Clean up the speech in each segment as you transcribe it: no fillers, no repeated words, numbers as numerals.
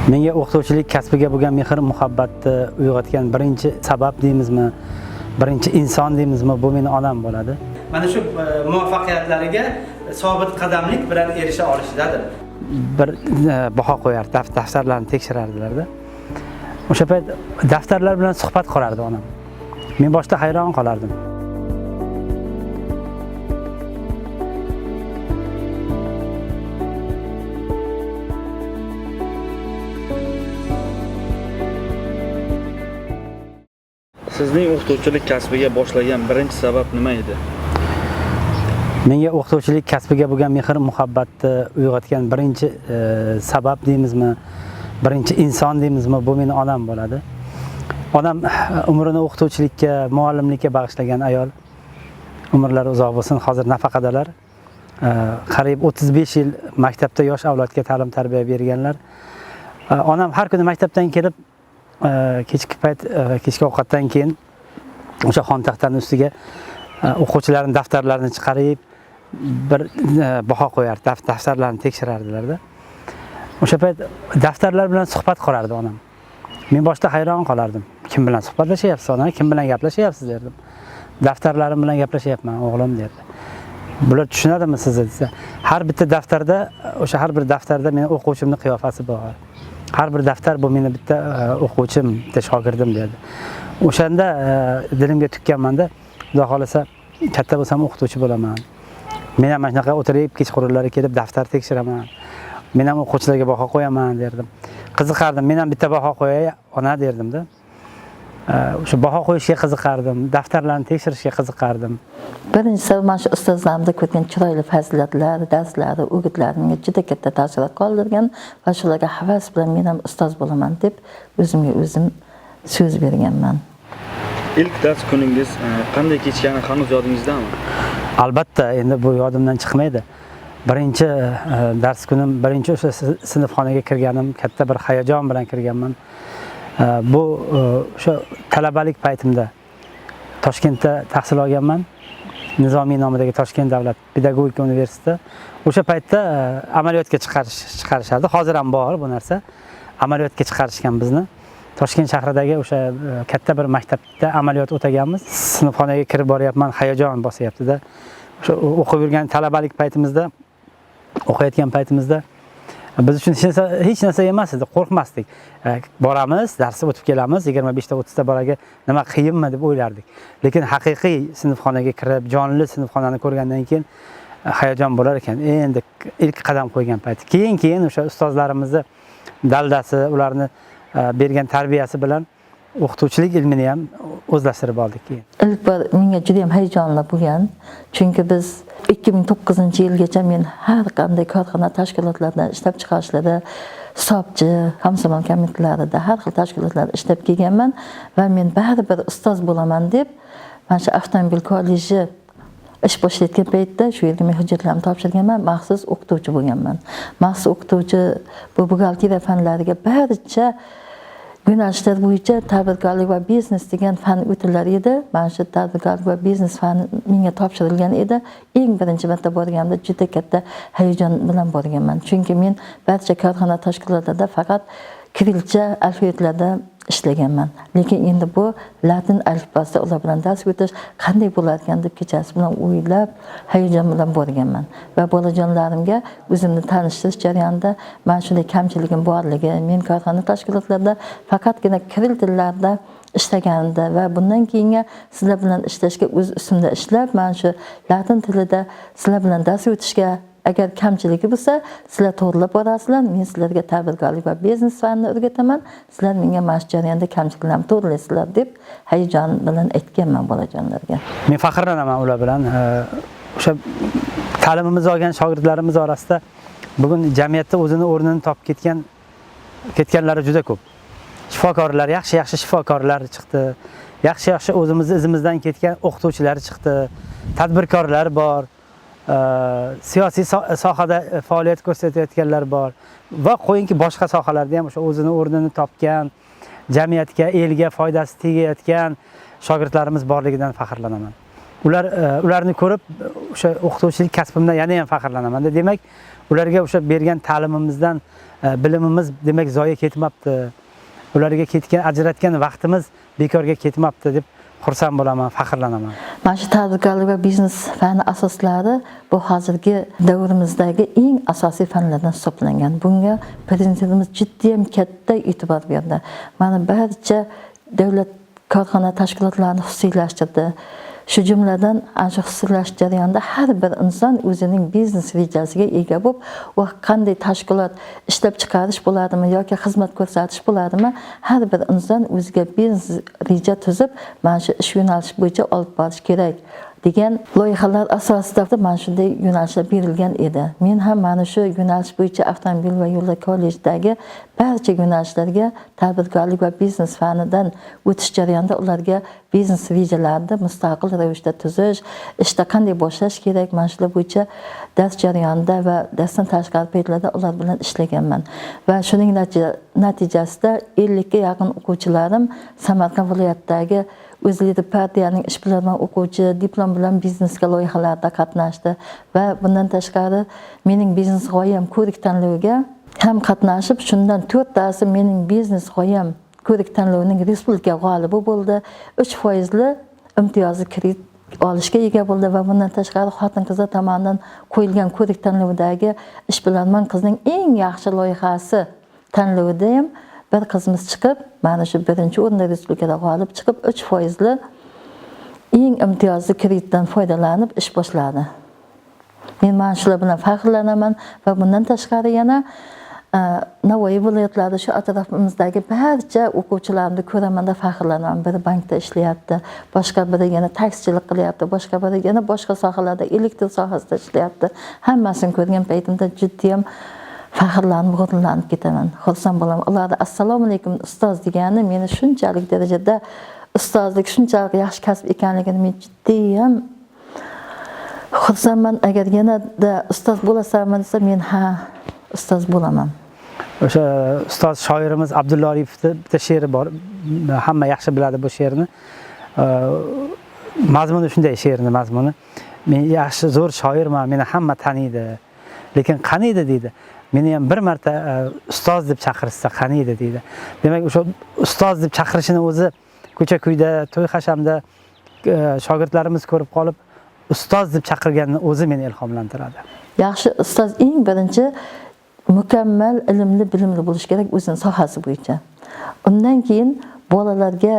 Menga o'qituvchilik kasbiga bo'lgan mehr muhabbatni uyg'otgan birinchi sabab deymizmi, birinchi inson deymizmi, bu meni onam bo'ladi. Mana shu muvaffaqiyatlariga sobit qadamlik bilan erisha olishdadir. Bir baho qo'yar, daftarlarni tekshirardilar-da. O'sha payt daftarlar bilan suhbat qurardi onam. Men boshda hayron qolardim. Sizning o'qituvchilik kasbiga boshlagan birinchi sabab nima edi? Menga o'qituvchilik kasbiga bo'lgan mehr muhabbatni uyg'otgan birinchi sabab deymizmi, birinchi inson deymizmi, bu meni onam bo'ladi. Onam umrini o'qituvchilikka, muallimlikka bag'ishlagan ayol. Umrlari uzoq bo'lsin, hozir nafaqadalar. Qariyb 35 yil maktabda yosh avlodga ta'lim tarbiya berganlar. Onam har kuni maktabdan kelib kechki payt, kechki ovqatdan keyin o'sha xon taxtaning ustiga o'quvchilarning daftarlarini chiqarib, bir baho qo'yar, daftarlarni tekshirardilar-da. O'sha payt daftarlar bilan suhbat qurardi onam. Men boshda hayron qolardim. Kim bilan suhbatlashyapsiz, ona? Kim bilan gaplashyapsiz derdim. Daftarlarim bilan gaplashyapman, o'g'lim derdi. Bular tushunadimi siz desa? Har bitta daftarda, o'sha har bir daftarda meni o'quvchimning qiyofasi bor. Har bir daftar bu meni bitta o'quvchim, bitta shogirdim derdi. O'shanda dilimga tukkanmanda, xudo xolasa katta bo'lsam o'qituvchi bo'laman. Men ham mana shunaqa o'tirib kechqurunlari kelib daftar tekshiraman. Men ham o'quvchilarga baho qo'yaman derdim. Qiziqardim. Men ham bitta baho qo'yay, ona derdim-da. O'sha baho qo'yishga qiziqardim, daftarlarni tekshirishga qiziqardim. Birinchisi mana shu ustozlarimda ko'rgan chiroyli fazilatlar, darslari, o'gitlar menga juda katta ta'sir qoldirgan va shularga havas bilan men ham ustoz bo'laman deb o'zimga o'zim so'z berganman. Ilk dars kuningiz qanday kechgani hanuz yodingizdami? Albatta, endi bu yodimdan chiqmaydi. Birinchi dars kunim, birinchi o'sha sinfxonaga kirganim, katta bir hayajon bilan kirganman. Bu o'sha talabalik paytimda Toshkentda tahsil olganman. Nizomiy nomidagi Toshkent davlat pedagogika universiteti. O'sha paytda amaliyotga chiqarishardi. Hozir ham bor bu narsa. Amaliyotga chiqarishgan bizni. Toshkent shahridagi o'sha katta bir maktabda amaliyot o'taganmiz. Sinfxonaga kirib boryapman, hayajon bosyapti-da. O'sha o'qib yurgan talabalik paytimizda, o'qiyotgan paytimizda biz uchun hech narsa emas edi, qo'rqmasdik. Boramiz, darsga o'tib kelamiz, 25 ta 30 ta bolaga nima qiyinmi deb o'ylardik. Lekin haqiqiy sinfxonaga kirib, jonli sinfxonani ko'rgandan keyin hayajon bo'lar ekan. Endi ilk qadam qo'ygan payti. Keyin o'sha ustozlarimizni daldasi, ularni bergan tarbiyasi bilan o'qituvchilik ilmini ham o'zlashtirib oldik keyin. Ilk bor menga juda ham hayajonli bo'lgan. Chunki biz 2009-yilgacha men har qanday korxona tashkilotlarida ishlab chiqarishlarda, hisobchi, komsomol komitetlarida har xil tashkilotlarda ishlab kelganman va men baribir ustoz bo'laman deb mana shu avtomobil kolleji ish boshlayotgan paytda shu yerga men hujjatlarimni topshirganman, maxsus o'qituvchi bo'lganman. Maxsus o'qituvchi bu buxgalteriya fanlariga barcha yo'nalishlar bo'yicha tadbirkorlik va biznes degan fan o'tillar edi. Mana shu tadbirkorlik va biznes fani menga topshirilgan edi. Eng birinchi marta borganimda juda katta hayajon bilan borganman. Chunki men barcha korxona tashkilotlarida faqat kirilcha alfabetlarda ishlaganman. Lekin endi bu latin alifbosida ular bilan dars o'tish qanday bo'lar ekan deb kechasi bilan o'ylab, hayajon bilan borganman. Va bolajonlarimga o'zimni tanishtirish jarayonida mana shunday kamchiligim borligi, men korxona tashkilotlarida faqatgina kiril tillarda ishlaganimda va bundan keyingi sizlar bilan ishlashga o'z ustimda ishlab, mana shu latin tilida sizlar bilan dars o'tishga agar kamchiligi bo'lsa, sizlar to'g'rilab borasizlar, men sizlarga tadbirkorlik va biznes fanini o'rgataman, sizlar menga mana shu jarayonda kamchiliklarni to'g'rilaysizlar deb hayajon bilan aytganman bolajonlarga. Men faxrlanaman ular bilan. O'sha ta'limimizni olgan shogirdlarimiz orasida bugun jamiyatda o'zini o'rnini topib ketganlari juda ko'p. Shifokorlar, yaxshi shifokorlar chiqdi. Yaxshi o'zimizni izimizdan ketgan o'qituvchilar chiqdi. Tadbirkorlar bor. Siyosiy sohada faoliyat ko'rsatayotganlar bor va qo'yingki boshqa sohalarda ham o'sha o'zini o'rnini topgan, jamiyatga, elga foydasi tegayotgan shogirdlarimiz borligidan faxrlanaman. Ularni ko'rib o'sha o'qituvchilik kasbimdan yana ham faxrlanaman. Demak, ularga o'sha bergan ta'limimizdan bilimimiz demak zoya ketmabdi. Ularga ajratgan vaqtimiz bekorga ketmabdi deb xursand bo'laman, faxrlanaman. Mana shu tadbirkorlik va biznes fani asoslari bu hozirgi davrimizdagi eng asosiy fanlardan hisoblangan. Bunga prezidentimiz jiddiy katta e'tibor berdi. Mana barcha davlat korxona tashkilotlarini xususiylashtirdi. Shu jumladan shu xususiylashtirish jarayonida har bir inson o'zining biznes rejasiga ega bo'lib, va qanday tashkilot ishlab chiqarish bo'ladimi yoki xizmat ko'rsatish bo'ladimi, har bir inson o'ziga biznes reja tuzib, mana shu ish yo'nalishi bo'yicha olib borish kerak degan loyihalar asosida mana shunday yo'nalishlar berilgan edi. Men ham mana shu yo'nalish bo'yicha avtomobil va yo'llar kollejdagi barcha yo'nalishlarga tadbirkorlik va biznes fanidan o'tish jarayonida ularga biznes rejalarini mustaqil ravishda tuzish, ishda qanday boshlash kerak, mana shular bo'yicha dars jarayonida va darsdan tashqari paytlarda ular bilan ishlaganman. Va shuning natijasida 50 ga yaqin o'quvchilarim Samarqand viloyatidagi o'zlari partiyaning ishbilarmon o'quvchi diplom bilan biznesga loyihalarda qatnashdi va bundan tashqari mening biznes g'oyam ko'rik tanloviga ham qatnashib, shundan 4 tasi mening biznes g'oyam ko'rik tanlovining respublika g'olibi bo'ldi. 3% imtiyozli kredit olishga ega bo'ldi va bundan tashqari xotin-qizlar tomonidan qo'yilgan ko'rik tanlovidagi ishbilarmon qizning eng yaxshi loyihasi tanlovida ham bir qizimiz chiqib, mana shu birinchi o'rinda respublikada g'olib chiqib, 3% eng imtiyozli kreditdan foydalanib ish boshladi. Men mana shular bilan faxrlanaman va bundan tashqari yana Navoiy viloyatlarida shu atrofimizdagi barcha o'quvchilarimni ko'ramanda faxrlanaman. Biri bankda ishlayapti, boshqa biri yana taksichilik qilyapti, boshqa biri yana boshqa sohalarda elektr sohasida ishlayapti. Hammasini ko'rgan paytimda jiddiy ham faxrlanib, g'ururlanib ketaman. Xursand bo'laman. Ularda assalomu alaykum ustoz degani meni shunchalik darajada ustozlik shunchalik yaxshi kasb ekanligini men jiddiy ham xursandman. Agar yanada ustoz bo'lasanmi desa, men ha ustoz bo'laman. O'sha ustoz shoirimiz Abdulla Oripovning bitta she'ri bor. Hamma yaxshi biladi bu she'rni. Mazmuni shunday, she'rning mazmuni. Men yaxshi zo'r shoirman, meni hamma taniydi. Lekin qaniydi deydi. Meni ham bir marta ustoz deb chaqirsa qaniydi deydi. Demak, o'sha ustoz deb chaqirishini o'zi ko'cha-kuyda, to'y-hashamda shogirdlarimiz ko'rib qolib, ustoz deb chaqirganini o'zi meni ilhomlantiradi. Yaxshi ustoz eng birinchi mukammal ilmli, bilimli bo'lish kerak o'zining sohasi bo'yicha. Undan keyin bolalarga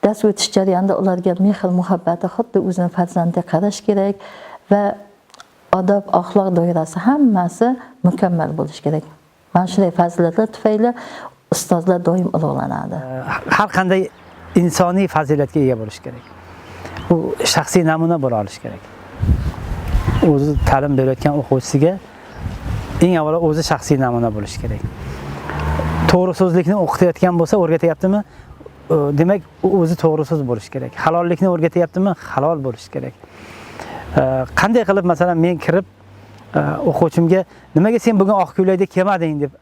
dars o'tish jarayonida ularga mehr, muhabbati xuddi o'zining farzandiga qarash kerak va odob, axloq doirasi hammasi mukammal bo'lish kerak. Mana shunday fazilatlar tufayli ustozlar doim ulug'lanadi. Har qanday insoniy fazilatga ega bo'lish kerak. U shaxsiy namuna bo'la olish kerak. O'zi ta'lim berayotgan o'quvchisiga eng avvalo o'zi shaxsiy namuna bo'lish kerak. To'g'ri so'zlikni o'qitayotgan bo'lsa, o'rgatyaptimi? Demak, o'zi to'g'ri so'z bo'lish kerak. Halollikni o'rgatyaptimi? Halol bo'lish kerak. Qanday qilib masalan men kirib o'quvchimga nimaga sen bugun oq ko'ylakda kelmading deb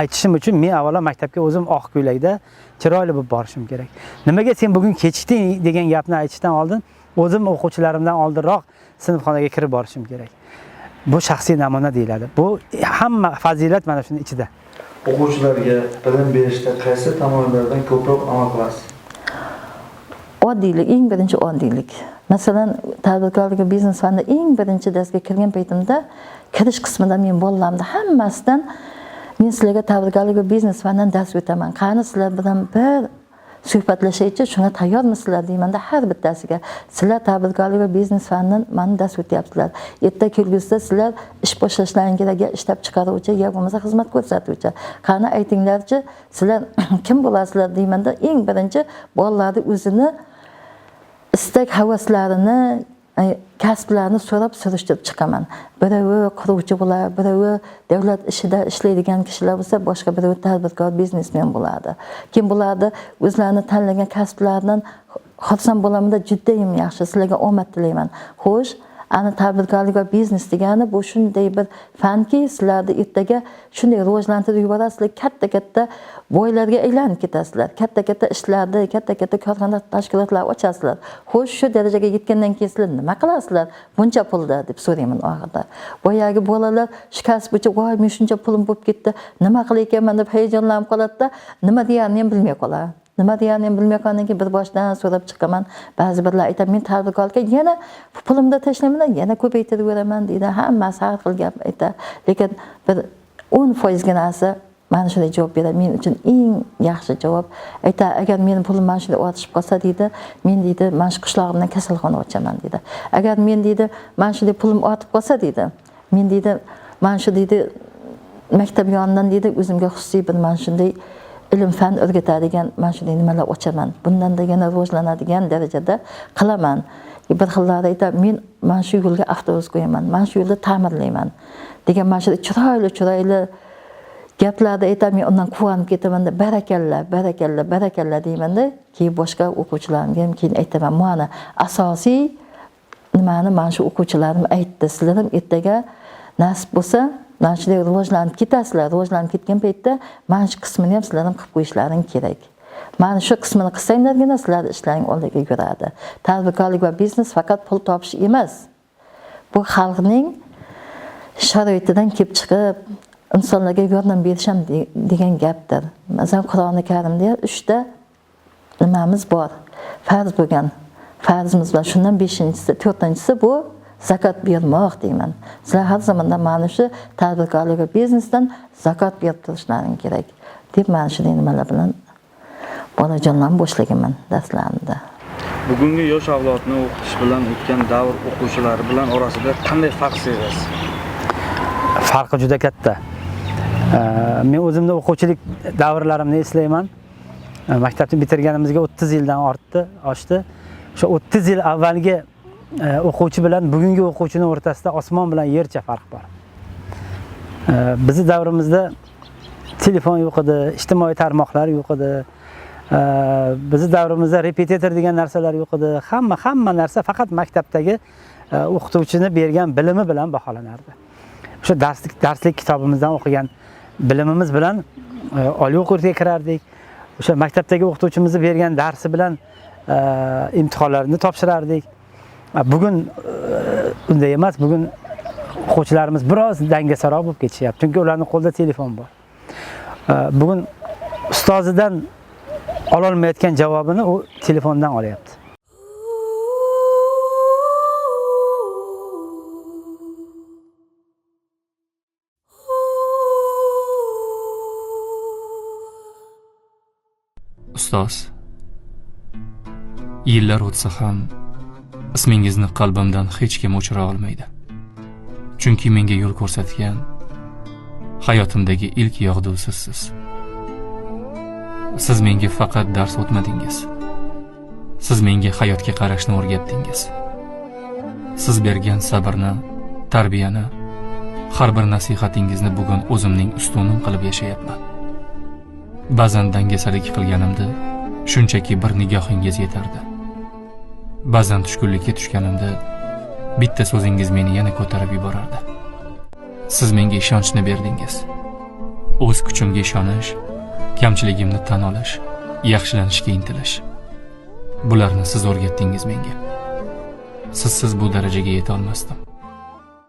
aytishim uchun men avvalo maktabga o'zim oq ko'ylakda chiroyli bo'lib borishim kerak. Nimaga sen bugun kechikding degan gapni aytishdan oldin o'zim o'quvchilarimdan oldinroq sinfxonaga kirib borishim kerak. Bu shaxsiy namuna deyiladi. Bu hamma fazilat mana shuning ichida. O'quvchilarga bilim berishda qaysi tomonlardan ko'proq amal qilasiz? Oddiylik, eng birinchi oddiylik. Masalan, tadbirkorlik va biznes fanida eng birinchi darsga kirgan paytimda, kirish qismida men bolalarimni hammasidan men sizlarga tadbirkorlik va biznes fanidan dars o'taman. Qani sizlar bilan bir suhbatlashaychi, shunga tayyormisizlar deymanda har bittasiga. Sizlar tadbirkorlik va biznes fanidan meni dars o'tyapsizlar. Erta kelgusida sizlar ish boshlashlaring kerak, ishlab chiqaruvchi, yo bo'lmasa xizmat ko'rsatuvchi. Qani aytinglarchi, sizlar kim bo'lasizlar deymanda eng birinchi bolalarni o'zini istak havaslarini, kasblarini so'rab surishtirib chiqaman. Biri quruvchi bo'lar, biri davlat ishida ishlaydigan kishilar bo'lsa, boshqa biri tadbirkor, biznesmen bo'ladi. Kim bo'ladi? O'zlarini tanlagan kasblaridan xursand bo'laman-da, juda ham yaxshi, sizlarga omad tilayman. Xo'sh, Ana tadbirkorlik va biznes degani bu shunday bir fanki, sizlarni ertaga shunday rivojlantirib yuborasizlar, katta boylarga aylanib ketasizlar. Katta ishlarni, katta korxona tashkilotlar ochasizlar. Xo'sh, shu darajaga yetgandan keyin sizlar nima qilasizlar? Buncha pulda deb so'rayman oxirida. Boyagi bolalar shu kasb bo'yicha voy men shuncha pulim bo'lib ketdi, nima qilay ekanman deb hayajonlanib qoladi-da, nima deganini ham bilmay qoladi. Nima deganini ham bilmay qolgandan keyin bir boshdan so'rab chiqaman. Ba'zi birlar aytadi, men tadbirkorlikka yana pulimda tashlayman, yana ko'paytirib beraman deydi. Hammasi har xil gap aytadi. Lekin bir 10% ganasi mana shunday javob beradi. Men uchun eng yaxshi javob aytadi, agar meni pulim mana shunday ortishib qolsa deydi, men deydi, mana shu qishlog'imdan kasalxona ochaman deydi. Agar men deydi, mana shunday pulim ortib qolsa deydi, men deydi, mana shu deydi maktab yonidan deydi, o'zimga xususiy bir mana shunday ilm fan o'rgatadigan mana shunday nimalar ochaman. Bundan da yana rivojlanadigan darajada qilaman. Bir xillari aytadi, men mana shu yo'lga avtobus qo'yaman, mana shu yo'lda ta'mirlayman degan mana shu chiroyli gaplarni aytadi, men undan quvonib ketaman da, barakalla deyman-da. Keyin boshqa o'quvchilarimga ham keyin aytaman, mana asosiy nimani mana shu o'quvchilarim aytdi. Sizlar ham ertaga nasib bo'lsa mana shunday rivojlanib ketasizlar. Rivojlanib ketgan paytda mana shu qismini ham sizlar ham qilib qo'yishlaring kerak. Mana shu qismini qilsanglargina sizlar ishlaring oldiga yuradi. Tadbirkorlik va biznes faqat pul topish emas. Bu xalqning sharoitidan kelib chiqib, insonlarga yordam berisham degan gapdir. Masalan, Qur'oni Karimda 3 ta nimamiz bor. Farz bo'lgan farzimiz va shundan 5-inchisi, 4-inchisi bu zakot bermoq deyman. Sizlar har zamonda mana shu tadbirkorlik va biznesdan zakot berib turishlaring kerak deb mana shunday nimalar bilan bolajonlarni boshlaganman darslarida. Bugungi yosh avlodni o'qitish bilan o'tgan davr o'quvchilari bilan orasida qanday farq sezasiz? Farqi juda katta. Men o'zimni o'quvchilik davrlarimni eslayman. Maktabni bitirganimizga 30 yildan oshdi. O'sha 30 yil avvalgi o'quvchi bilan bugungi o'quvchining o'rtasida osmon bilan yercha farq bor. Bizning davrimizda telefon yo'q edi, ijtimoiy tarmoqlar yo'q edi. Bizning davrimizda repetitor degan narsalar yo'q edi. Hamma narsa faqat maktabdagi o'qituvchini bergan bilimi bilan baholanardi. O'sha darslik kitobimizdan o'qigan bilimimiz bilan oliy o'quv yurtiga kirardik. O'sha maktabdagi o'qituvchimiz bergan darsi bilan imtihonlarni topshirardik. Bugun unday emas. Bugun o'quvchilarimiz biroz dangasaroq bo'lib ketishyapti. Chunki ularning qo'lida telefon bor. Bugun ustozidan ololmayotgan javobini u telefondan olyapti. Ustoz, yillar o'tsa ham ismingizni qalbimdan hech kim o'chira olmaydi. Chunki menga yo'l ko'rsatgan hayotimdagi ilk yog'dusizsiz. Siz menga faqat dars o'tmadingiz. Siz menga hayotga qarashni o'rgatdingiz. Siz bergan sabrni, tarbiyani, har bir nasihatingizni bugun o'zimning ustunim qilib yashayapman. Ba'zan dangasalik qilganimda shunchaki bir nigohingiz yetardi. Ba'zan tushkunlikka tushganimda bitta so'zingiz meni yana ko'tarib yuborardi. Siz menga ishonchni berdingiz. O'z kuchimga ishonish, kamchiligimni tan olish, yaxshilanishga intilish. Bularni siz o'rgatdingiz menga. Sizsiz bu darajaga yeta olmasdim.